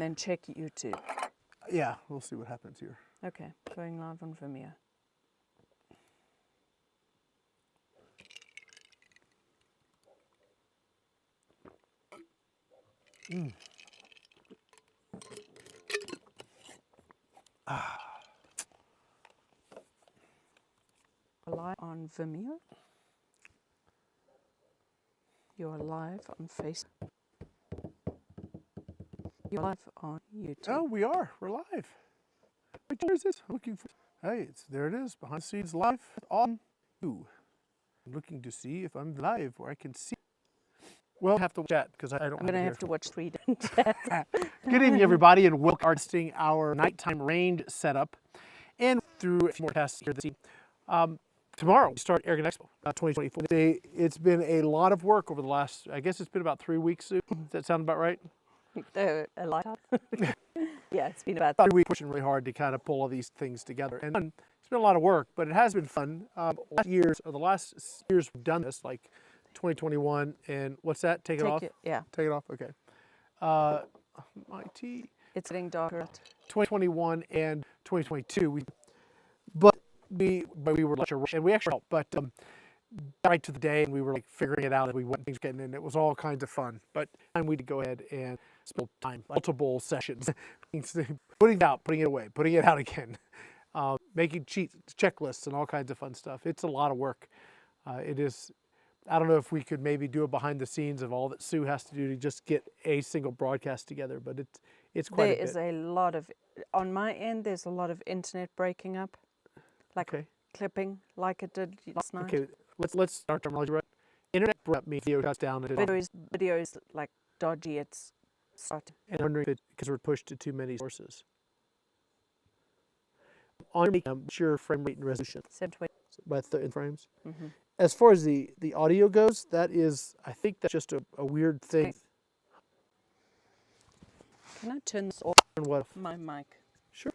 then check YouTube. Yeah, we'll see what happens here. Okay, going live on Vimeo. Live on Vimeo. You're live on Facebook. You're live on YouTube. Oh, we are. We're live. Where is this? I'm looking for. Hey, there it is. Behind the scenes live on you. I'm looking to see if I'm live where I can see. Well, I have to chat because I don't. I'm going to have to watch 3 and chat. Good evening, everybody, and welcome to testing our nighttime range setup, and through a few more tests here this evening. Tomorrow we start Airgun Expo 2024. It's been a lot of work over the last. I guess it's been about 3 weeks. Sue. Does that sound about right? A lot. Yeah, it's been about 3 weeks pushing really hard to kind of pull all these things together, and it's been a lot of work, but it has been fun. The last years we've done this, like 2021, and what's that? Take it off. Yeah. Take it off. Okay. IT. It's getting darker. 2021 and 2022. But we were and we actually helped, but right to the day, and we were like figuring it out as we went, things getting in. It was all kinds of fun. But we did go ahead and spend time, multiple sessions, putting it out, putting it away, putting it out again, making checklists and all kinds of fun stuff. It's a lot of work. It is. I don't know if we could maybe do a behind the scenes of all that Sue has to do to just get a single broadcast together, but it's quite a bit. There is a lot of, on my end, there's a lot of internet breaking up, like clipping, like it did last night. Okay, let's start terminology right. Internet break up means video shuts down. Videos like dodgy, it's starting. And I'm wondering if it's because we're pushed to too many sources. On your frame rate and resolution. 720. By 30 frames. Mm-hmm. As far as the audio goes, that is, I think that's just a weird thing. Can I turn this off? Turn what? My mic. Sure.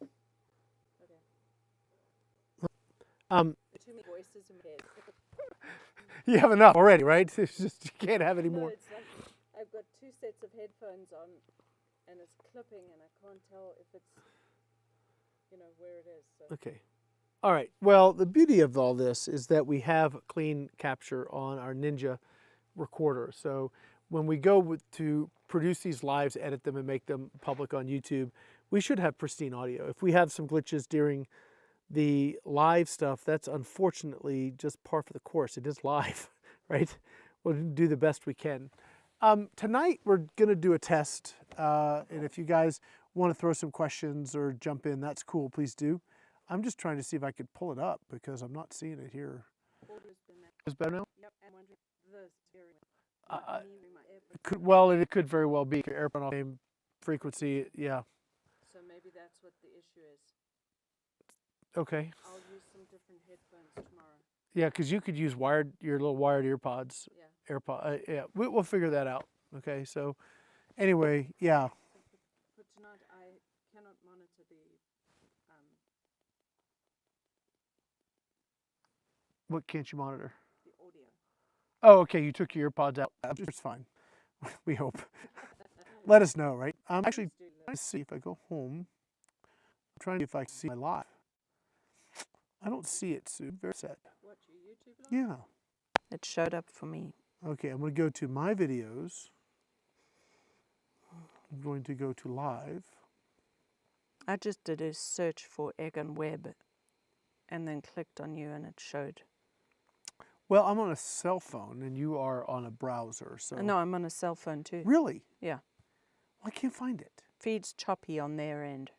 Okay. Too many voices in my head. You have enough already, right? It's just you can't have any more. No, it's like I've got 2 sets of headphones on, and it's clipping, and I can't tell if it's, where it is. So. Okay. All right. Well, the beauty of all this is that we have clean capture on our Ninja recorder. So when we go to produce these lives, edit them, and make them public on YouTube, we should have pristine audio. If we have some glitches during the live stuff, that's unfortunately just par for the course. It is live, right? We'll do the best we can. Tonight we're going to do a test, and if you guys want to throw some questions or jump in, that's cool. Please do. I'm just trying to see if I could pull it up because I'm not seeing it here. Is better now? Yep, I'm wondering it could very well be AirPod on the same frequency. Yeah. So maybe that's what the issue is. Okay. I'll use some different headphones tomorrow. Yeah, because you could use your little wired earpods. Yeah. Yeah, we'll figure that out. Okay. So, anyway, yeah. For tonight, I cannot monitor the. What can't you monitor? The audio. Oh, okay. You took your earpods out. It's fine. We hope. Let us know, right? I'm actually trying to see if I go home. I'm trying to see if I can see my live. I don't see it, Sue. Very sad. What, your YouTube live? Yeah. It showed up for me. Okay, I'm going to go to my videos. I'm going to go to live. I just did a search for AirgunWeb and then clicked on you and it showed. Well, I'm on a cell phone and you are on a browser, so. No, I'm on a cell phone too. Really? Yeah. Well, I can't find it. Feed's choppy on their end.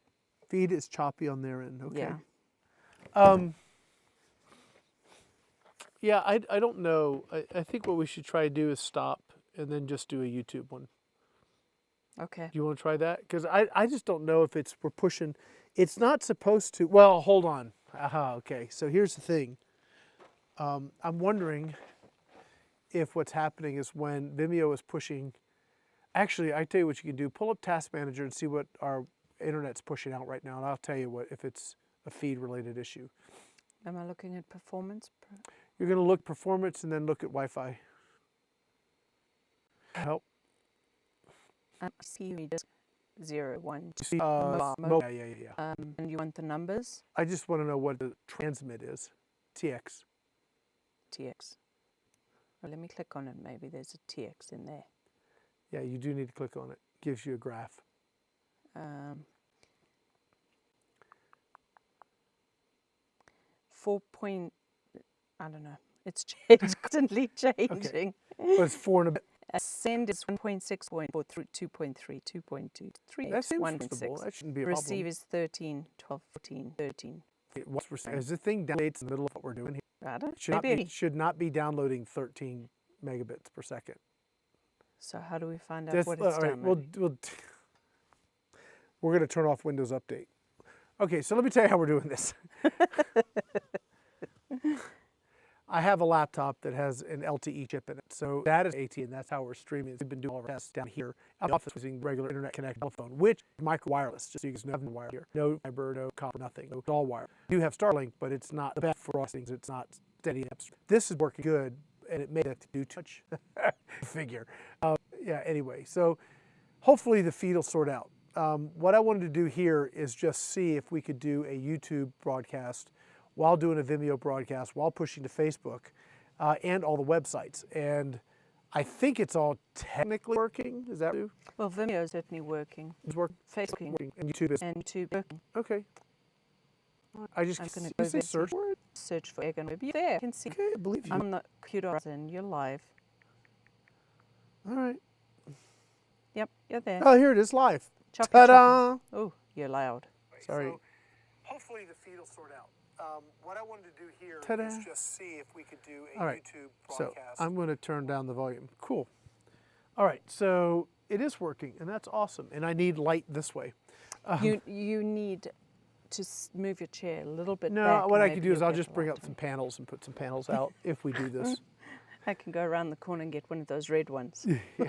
Feed is choppy on their end. Okay. Yeah. Yeah, I don't know. I think what we should try to do is stop and then just do a YouTube one. Okay. Do you want to try that? Because I just don't know if we're pushing. It's not supposed to. Well, hold on. Aha, okay. So here's the thing. I'm wondering if what's happening is when Vimeo is pushing. Actually, I tell you what you can do. Pull up Task Manager and see what our internet's pushing out right now, and I'll tell you what if it's a feed-related issue. Am I looking at performance? You're going to look performance and then look at Wi-Fi. Help. CPU disk 0, 1, 2. See, yeah. And you want the numbers? I just want to know what the transmit is. TX. TX. Well, let me click on it. Maybe there's a TX in there. Yeah, you do need to click on it. Gives you a graph. 4 point, I don't know. It's constantly changing. But it's 4 and a bit. Send is 1.6.4 through 2.3, 2.2, 3, That seems 1.6. reasonable. That shouldn't be a problem. Receive is 13, 12, 14, 13. Is the thing downloads in the middle of what we're doing here? I don't It should not be downloading 13 megabits per second. So how do we find out what it's all right, downloading? we're going to turn off Windows Update. Okay, so let me tell you how we're doing this. I have a laptop that has an LTE chip in it. So that is AT, and that's how we're streaming. We've been doing all of our tests down here at the office using regular internet connected telephone, which is micro wireless, just so you guys know, nothing wire here. No fiber, no copper, nothing. No, it's all wire. We do have Starlink, but it's not the best for us things. It's not steady enough. This is working good, and it made it do too much. Figure. Yeah, anyway, so hopefully the feed will sort out. What I wanted to do here is just see if we could do a YouTube broadcast while doing a Vimeo broadcast, while pushing to Facebook, and all the websites. And I think it's all technically working. Is that true? Well, Vimeo is certainly working. It's working. Facebook Working. And YouTube is. and YouTube working. Okay. I just I'm gonna you go say there. search for it. Search for AirgunWeb. You're there. You can see. Okay, I believe you. I'm on the computer and you're live. All right. Yep, you're there. Oh, here it is live. Choppy, Ta-da! choppy. Oh, you're loud. Sorry. So hopefully the feed will sort out. What I wanted to do here is just see if we could do a YouTube broadcast. So I'm going to turn down the volume. Cool. All right, so it is working, and that's awesome. And I need light this way. You need to move your chair a little bit back. No, what I could do is I'll just bring up some panels and put some panels out if we do this. I can go around the corner and get one of those red ones. Yeah.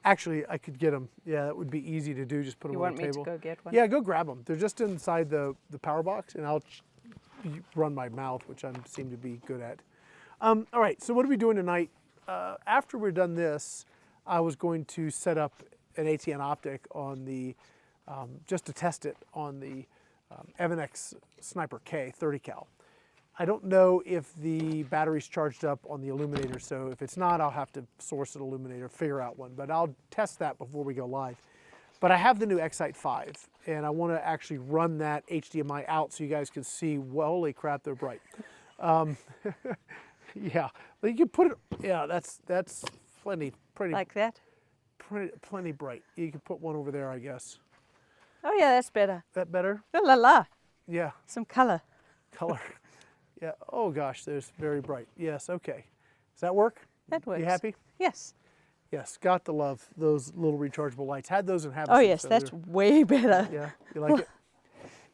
Actually, I could get them. Yeah, that would be easy to do. Just put them on the table. You want me to go get one? Yeah, go grab them. They're just inside the power box, and I'll run my mouth, which I seem to be good at. All right, so what are we doing tonight? After we're done this, I was going to set up an ATN optic on the, just to test it on the Evan-X Sniper K 30 cal. I don't know if the battery's charged up on the illuminator, so if it's not, I'll have to source an illuminator, figure out one, but I'll test that before we go live. But I have the new Excite 5, and I want to actually run that HDMI out so you guys can see, well, holy crap, they're bright. Yeah, you can put it, yeah, that's pretty. Like that? Plenty bright. You can put one over there, I guess. Oh yeah, that's better. That better? La la la. Yeah. Some color. Color. Yeah. Oh gosh, there's very bright. Yes. Okay. Does that work? That works. You happy? Yes. Yes. Got to love those little rechargeable lights. Had those in Havasu. Oh yes, so that's way better. Yeah. You like it?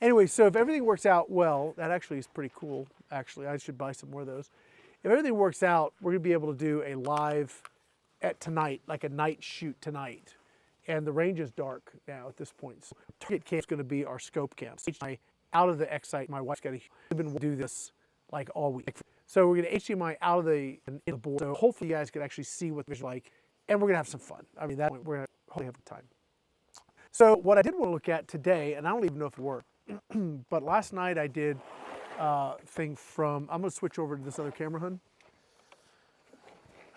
Anyway, so if everything works out well, that actually is pretty cool. Actually, I should buy some more of those. If everything works out, we're gonna be able to do a live at tonight, like a night shoot tonight. And the range is dark now at this point. So target cam is going to be our scope cam. So out of the Excite, my wife's got to do this like all week. So we're going to HDMI out of the board. So hopefully you guys can actually see what it's like, and we're going to have some fun. I mean, that we're going to hopefully have a good time. So what I did want to look at today, and I don't even know if it worked, but last night I did a thing from. I'm going to switch over to this other camera, hun.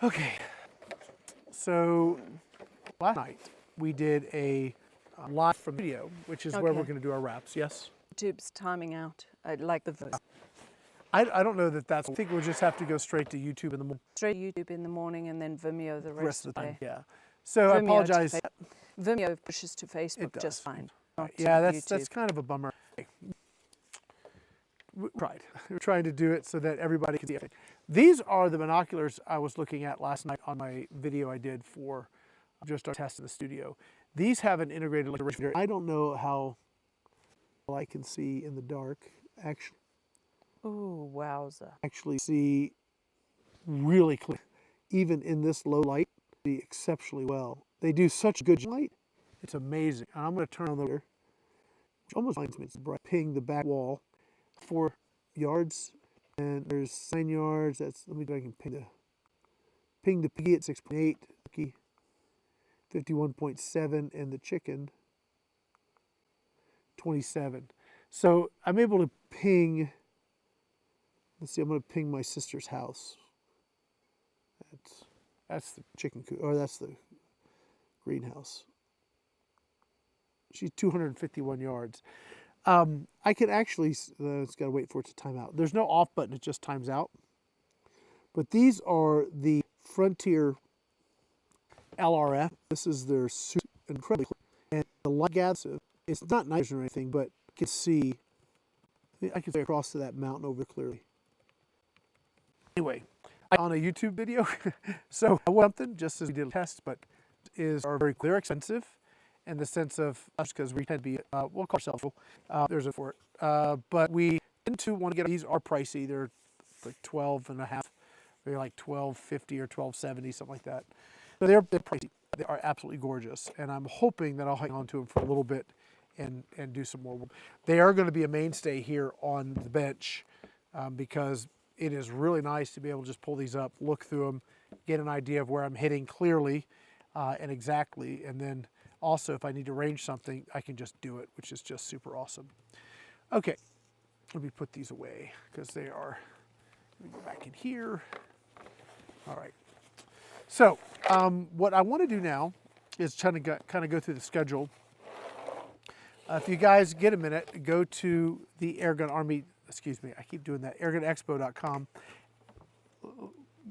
Okay. So last night we did a live from video, which is where we're going to do our wraps. Yes. YouTube's timing out. I like the voice. I don't know that that's. I think we'll just have to go straight to YouTube in the morning. Straight YouTube in the morning and then Vimeo the rest of the day. Yeah. So I apologize. Vimeo pushes to Facebook just fine. Yeah, that's kind of a bummer. We tried. We're trying to do it so that everybody can see it. These are the binoculars I was looking at last night on my video I did for just our test in the studio. These have an integrated reader. I don't know how well I can see in the dark. Actually, ooh, wowza! Actually, see really clear, even in this low light. See exceptionally well. They do such good light. It's amazing. And I'm going to turn on the rear, which almost reminds me. It's bright. Ping the back wall, 4 yards, and there's 9 yards. That's let me see if I can ping the piggy at 6.8. 51.7, and the chicken 27. So I'm able to ping, let's see, I'm going to ping my sister's house. That's the chicken coop, or that's the greenhouse. She's 251 yards. I can actually, it's got to wait for it to time out. There's no off button, it just times out. But these are the Frontier LRF. This is their super incredibly clear. And the light gas, it's not nitrogen or anything, but I can see across to that mountain over clearly. Anyway, on a YouTube video, so something just as we did a test, but are very clear, expensive, in the sense of us because we tend to be we'll call ourselves there's a for it, but we tend to want to get these are pricey. They're like 12 and a half, they're like 12.50 or 12.70, something like that. So they're pricey. They are absolutely gorgeous, and I'm hoping that I'll hang on to them for a little bit and do some more work. They are going to be a mainstay here on the bench because it is really nice to be able to just pull these up, look through them, get an idea of where I'm hitting clearly and exactly, and then also if I need to range something, I can just do it, which is just super awesome. Okay, let me put these away because they are, let me go back in here. All right. So what I want to do now is kind of go through the schedule. If you guys get a minute, go to the Airgun Army, excuse me, I keep doing that, AirgunExpo.com.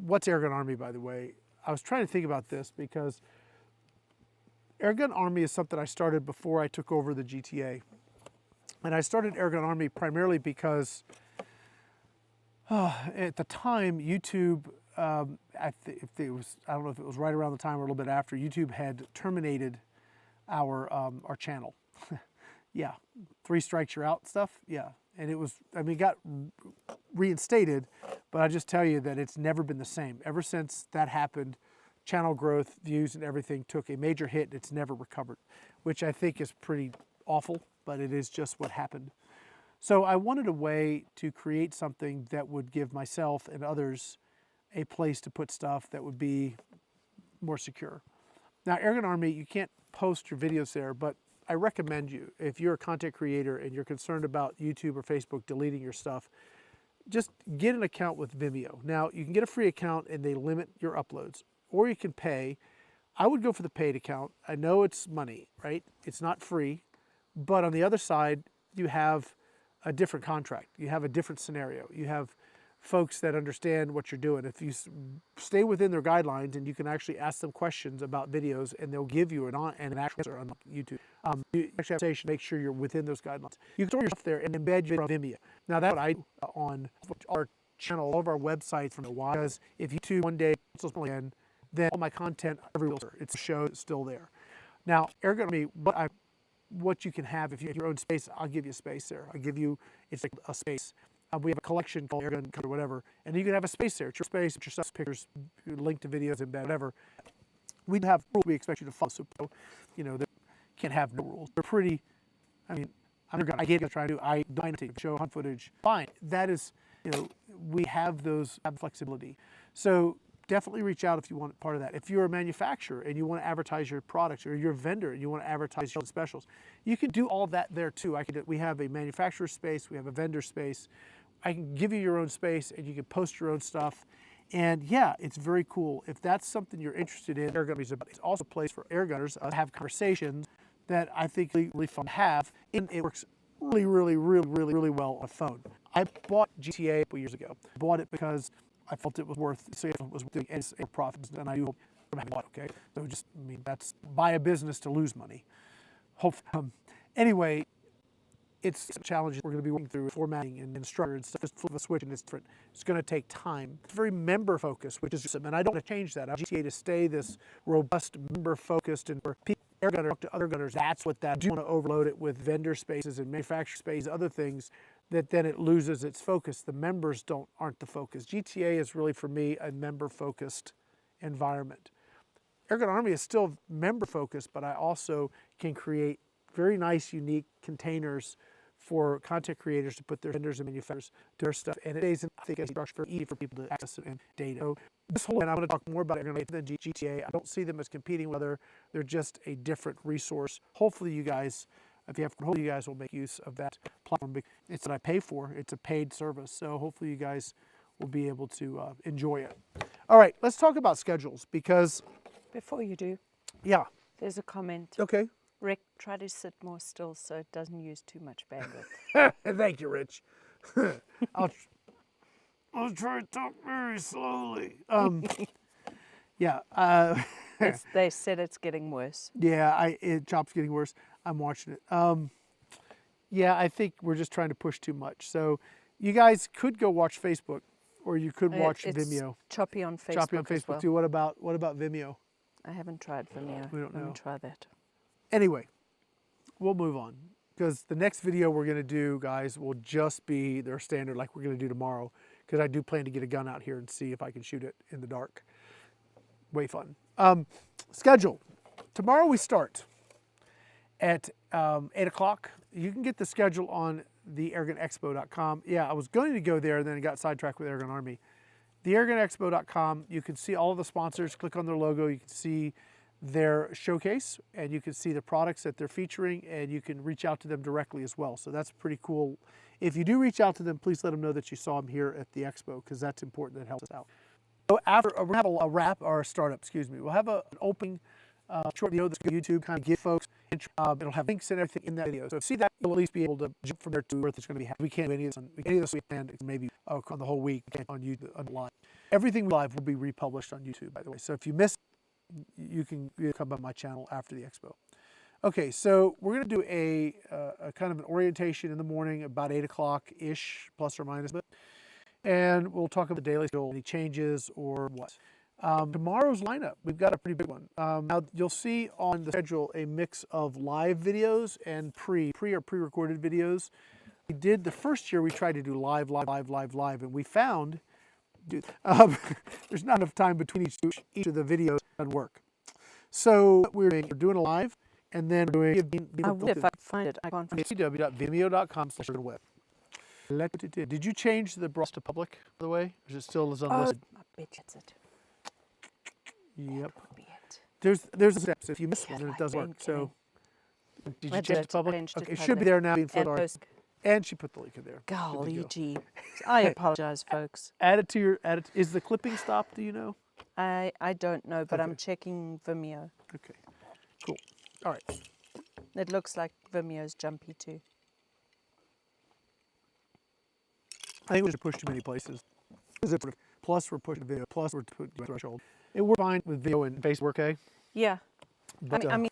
What's Airgun Army, by the way? I was trying to think about this because Airgun Army is something I started before I took over the GTA. And I started Airgun Army primarily because at the time, YouTube, I don't know if it was right around the time or a little bit after, YouTube had terminated our channel. Yeah, 3 strikes you're out stuff. Yeah, and it was, I mean, it got reinstated, but I just tell you that it's never been the same. Ever since that happened, channel growth, views, and everything took a major hit. It's never recovered, which I think is pretty awful, but it is just what happened. So I wanted a way to create something that would give myself and others a place to put stuff that would be more secure. Now, Airgun Army, you can't post your videos there, but I recommend you, if you're a content creator and you're concerned about YouTube or Facebook deleting your stuff, just get an account with Vimeo. Now, you can get a free account and they limit your uploads, or you can pay. I would go for the paid account. I know it's money, right? It's not free, but on the other side, you have a different contract. You have a different scenario. You have folks that understand what you're doing. If you stay within their guidelines and you can actually ask them questions about videos and they'll give you an actual answer on YouTube. You actually have to make sure you're within those guidelines. You can store your stuff there and embed your Vimeo. Now that's what I do on our channel, all of our websites from a while, because if YouTube one day again, then all my content everywhere, it's show it's still there. Now, Airgun Army, what you can have if you have your own space, I'll give you space there. I'll give you, it's like a space. We have a collection called Airgun or whatever, and you can have a space there. It's your space, it's your stuff, pictures, link to videos, embed, whatever. We have rules we expect you to follow, so you know, they can't have no rules. They're pretty, I mean, I get to try to do, I show hunt footage, fine. That is, you know, we have those flexibility. So definitely reach out if you want part of that. If you're a manufacturer and you want to advertise your products, or you're a vendor and you want to advertise your specials, you can do all that there too. We have a manufacturer space, we have a vendor space. I can give you your own space and you can post your own stuff. And yeah, it's very cool. If that's something you're interested in, Airgun is also a place for airgunners to have conversations that I think really fun to have. And it works really well on a phone. I bought GTA a couple years ago. I bought it because I felt it was worth, so it was doing profits, and I do bought it, okay? So just, I mean, that's buy a business to lose money. Hopefully. Anyway, it's challenges we're going to be working through, formatting and structure and stuff. Just flip a switch and it's different. It's going to take time. It's very member focused, which is awesome, and I don't want to change that. I want GTA to stay this robust, member focused, and for people, airgunner talk to other gunners. That's what that. I do want to overload it with vendor spaces and manufacturer space, other things, that then it loses its focus. The members aren't the focus. GTA is really, for me, a member-focused environment. Airgun Army is still member-focused, but I also can create very nice, unique containers for content creators to put their vendors and manufacturers to their stuff, and it is, I think, a structure for easy for people to access it and data. So this whole, and I want to talk more about it than GTA. I don't see them as competing with other. They're just a different resource. Hopefully, you guys, if you have, hopefully you guys will make use of that platform. It's what I pay for. It's a paid service, so hopefully you guys will be able to enjoy it. All right, let's talk about schedules because. Before you do, Yeah. there's a comment. Okay. Rick, try to sit more still so it doesn't use too much bandwidth. Thank you, Rich. I'll try to talk very slowly. Yeah. They said it's getting worse. Yeah, Chop's getting worse. I'm watching it. Yeah, I think we're just trying to push too much. So you guys could go watch Facebook, or you could watch it's Vimeo. Choppy on Facebook. Choppy on Facebook as well. too. What about Vimeo? I haven't tried Vimeo. We don't know. Let me try that. Anyway, we'll move on because the next video we're going to do, guys, will just be their standard like we're going to do tomorrow, because I do plan to get a gun out here and see if I can shoot it in the dark. Way fun. Schedule. Tomorrow we start at 8 o'clock. You can get the schedule on the AirgunExpo.com. Yeah, I was going to go there and then I got sidetracked with Airgun Army. The AirgunExpo.com, you can see all of the sponsors. Click on their logo. You can see their showcase, and you can see the products that they're featuring, and you can reach out to them directly as well. So that's pretty cool. If you do reach out to them, please let them know that you saw them here at the expo, because that's important. That helps us out. So after we'll have a wrap or a startup, excuse me. We'll have an opening short video that's going to YouTube, kind of give folks. It'll have links and everything in that video. So if you see that, you'll at least be able to jump from there to where it's going to be. We can't do any of this. We planned maybe on the whole week on YouTube on live. Everything live will be republished on YouTube, by the way. So if you miss, you can come by my channel after the expo. Okay, so we're going to do a kind of an orientation in the morning, about 8 o'clock-ish, plus or minus a bit. And we'll talk about the daily schedule, any changes or what. Tomorrow's lineup, we've got a pretty big one. Now, you'll see on the schedule a mix of live videos and pre-recorded videos. We did, the first year we tried to do live, and we found, dude, there's not enough time between each of the videos and work. So we're doing a live, and then we're doing If I find it, I can't find it. www.vimeo.com/AirgunWeb. Did you change the browse to public, by the way? Or is it still as unlisted? I bet that's it. Yep. Be it. There's steps. If you miss one, then it does work. So did you change it to public? Okay, it should be there now. And she put the link in there. Golly gee. I apologize, folks. Add it to your, is the clipping stopped, do you know? I don't know, but Okay. I'm checking Vimeo. Okay, cool. All right. It looks like Vimeo's jumpy too. I think we should push too many places. Plus we're pushing video, plus we're putting the threshold. It works fine with video and Facebook, okay? Yeah. But, I mean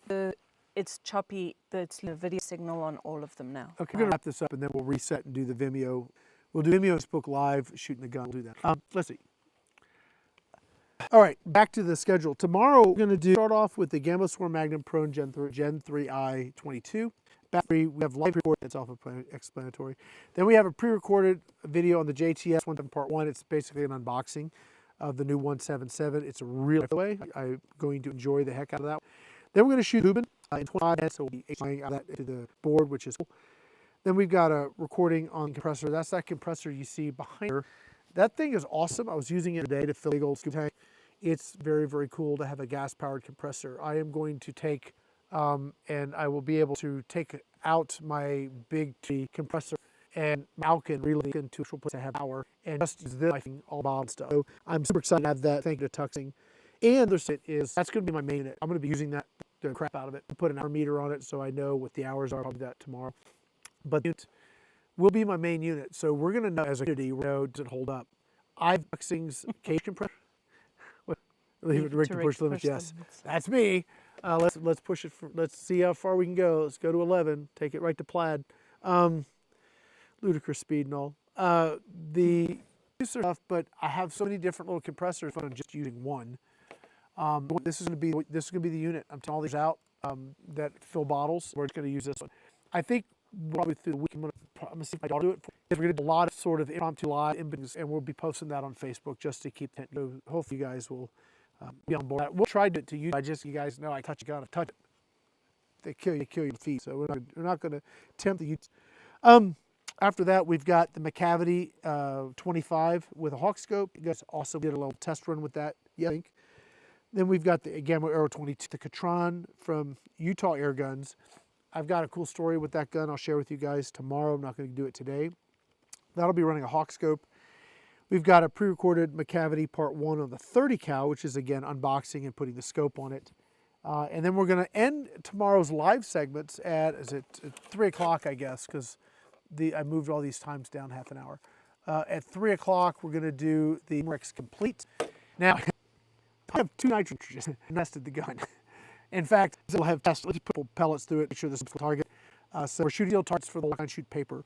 it's choppy. It's the video signal on all of them now. okay, we're gonna wrap this up and then we'll reset and do the Vimeo. We'll do Vimeo, Facebook Live, shooting the gun. We'll do that. Let's see. All right, back to the schedule. Tomorrow we're going to start off with the Gamma Swarm Magnum Pro Gen 3i 22. Battery, we have live report, that's self-explanatory. Then we have a pre-recorded video on the JTS 17 Part 1. It's basically an unboxing of the new 177. It's a real way. I'm going to enjoy the heck out of that. Then we're going to shoot Lubin in 25 minutes, so we'll be applying that to the board, which is cool. Then we've got a recording on the compressor. That's that compressor you see behind her. That thing is awesome. I was using it today to fill the old scoop tank. It's very, very cool to have a gas-powered compressor. I am going to take, and I will be able to take out my big T compressor and mount and relay into a place I have power and just use this all about stuff. So I'm super excited to have that. Thank you to Tuxing. And there's that's going to be my main unit. I'm going to be using that the crap out of it. Put an hour meter on it so I know what the hours are. I'll do that tomorrow. But it will be my main unit. So we're going to know as a community, does it hold up? I've Tuxing's cage compressor. Leave it to Rick to push the limits. Yes, that's me. Let's push it. Let's see how far we can go. Let's go to 11. Take it right to plaid. Ludicrous speed and all. The stuff, but I have so many different little compressors. I'm just using one. This is going to be the unit. I'm taking all these out that fill bottles. We're just going to use this one. I think probably through the week I'm going to see if I can do it. We're going to do a lot of sort of impromptu live, and we'll be posting that on Facebook just to keep. So hopefully you guys will. Be on board. We'll try to use. You guys know I touch a gun. I touch it. They kill your feet. So we're not going to tempt the use. After that, we've got the McCavity 25 with a hawk scope. You guys also did a little test run with that, I think. Then we've got the Gamma Arrow 22, the Catron from Utah Airguns. I've got a cool story with that gun I'll share with you guys tomorrow. I'm not going to do it today. That'll be running a hawk scope. We've got a pre-recorded McCavity Part 1 on the 30 cal, which is again unboxing and putting the scope on it. And then we're going to end tomorrow's live segments at 3 o'clock, I guess, because I moved all these times down half an hour. At 3 o'clock, we're going to do the Rex Complete. Now, I have 2 nitrogens nested the gun. In fact, we'll have tests. Let's put pellets through it, make sure this is the target. So we're shooting targets for the line shoot paper.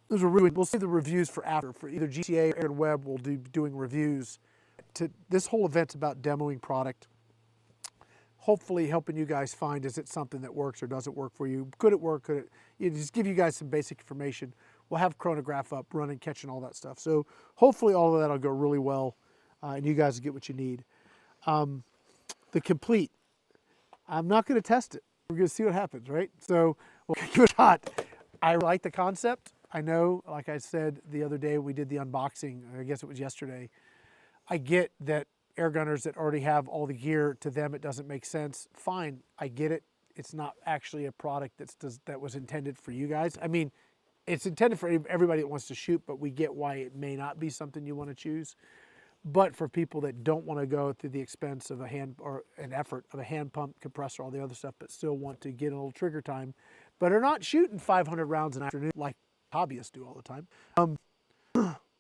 Those are really, we'll save the reviews for after. For either GCA or AirgunWeb, we'll be doing reviews. This whole event's about demoing product. Hopefully helping you guys find, is it something that works or doesn't work for you? Could it work? Could it? Just give you guys some basic information. We'll have chronograph up, running, catching, all that stuff. So hopefully all of that will go really well, and you guys will get what you need. The Complete, I'm not going to test it. We're going to see what happens, right? So we'll give it a shot. I like the concept. I know, like I said the other day, we did the unboxing, I guess it was yesterday. I get that air gunners that already have all the gear, to them it doesn't make sense. Fine, I get it. It's not actually a product that was intended for you guys. I mean, it's intended for everybody that wants to shoot, but we get why it may not be something you want to choose. But for people that don't want to go through the expense of a hand or an effort of a hand pump, compressor, all the other stuff, but still want to get a little trigger time, but are not shooting 500 rounds an afternoon like hobbyists do all the time.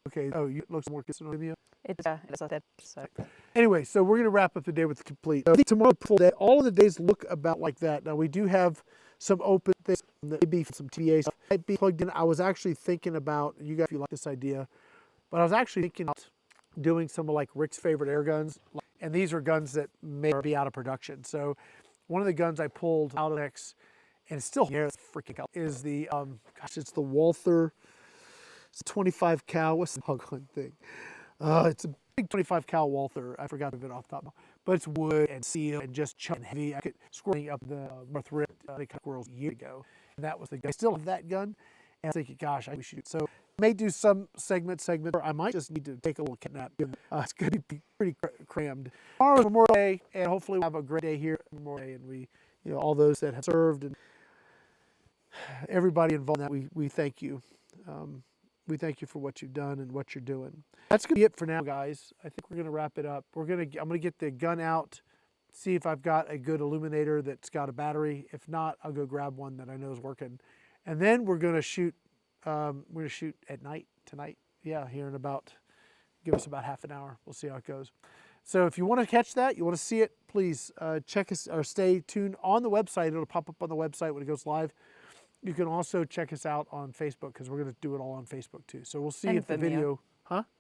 Okay, oh, you looks more consistent on Vimeo. It's that. So. Anyway, so we're going to wrap up the day with the Complete. I think tomorrow, full day, all of the days look about like that. Now, we do have some open things, maybe some TBA stuff might be plugged in. I was actually thinking about, you guys, if you like this idea, but I was actually thinking about doing some of like Rick's favorite air guns. And these are guns that may be out of production. So one of the guns I pulled out of X, and it's still here, it's freaking out, is the, it's the Walther. It's a 25 cal. What's the doggone thing? It's a big 25 cal Walther. I forgot of it off the top, but it's wood and steel and just chunk and heavy. I could squirting up the North Rift squirrels a year ago, and that was the gun. I still have that gun, and I'm thinking, gosh, we should. So I may do some segment, or I might just need to take a little nap. It's going to be pretty crammed. Tomorrow's Memorial Day, and hopefully we'll have a great day here at Memorial Day, and we, all those that have served and everybody involved in that, we thank you. We thank you for what you've done and what you're doing. That's going to be it for now, guys. I think we're going to wrap it up. I'm going to get the gun out, see if I've got a good illuminator that's got a battery. If not, I'll go grab one that I know is working. And then we're going to shoot, at night tonight. Yeah, here in about, give us about half an hour. We'll see how it goes. So if you want to catch that, you want to see it, please check us or stay tuned on the website. It'll pop up on the website when it goes live. You can also check us out on Facebook, because we're going to do it all on Facebook too. So we'll see if the video,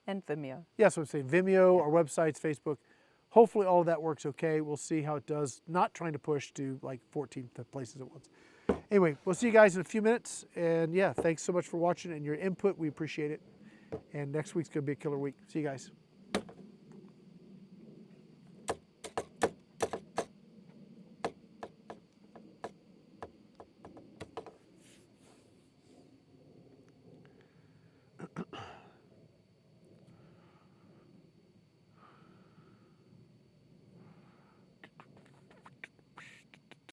And Vimeo. Yeah, so I'm saying Vimeo, our websites, Facebook. Hopefully all of that works okay. We'll see how it does. Not trying to push to like 14 places at once. Anyway, we'll see you guys in a few minutes. And yeah, thanks so much for watching and your input. We appreciate it. And next week's going to be a killer week. See you guys.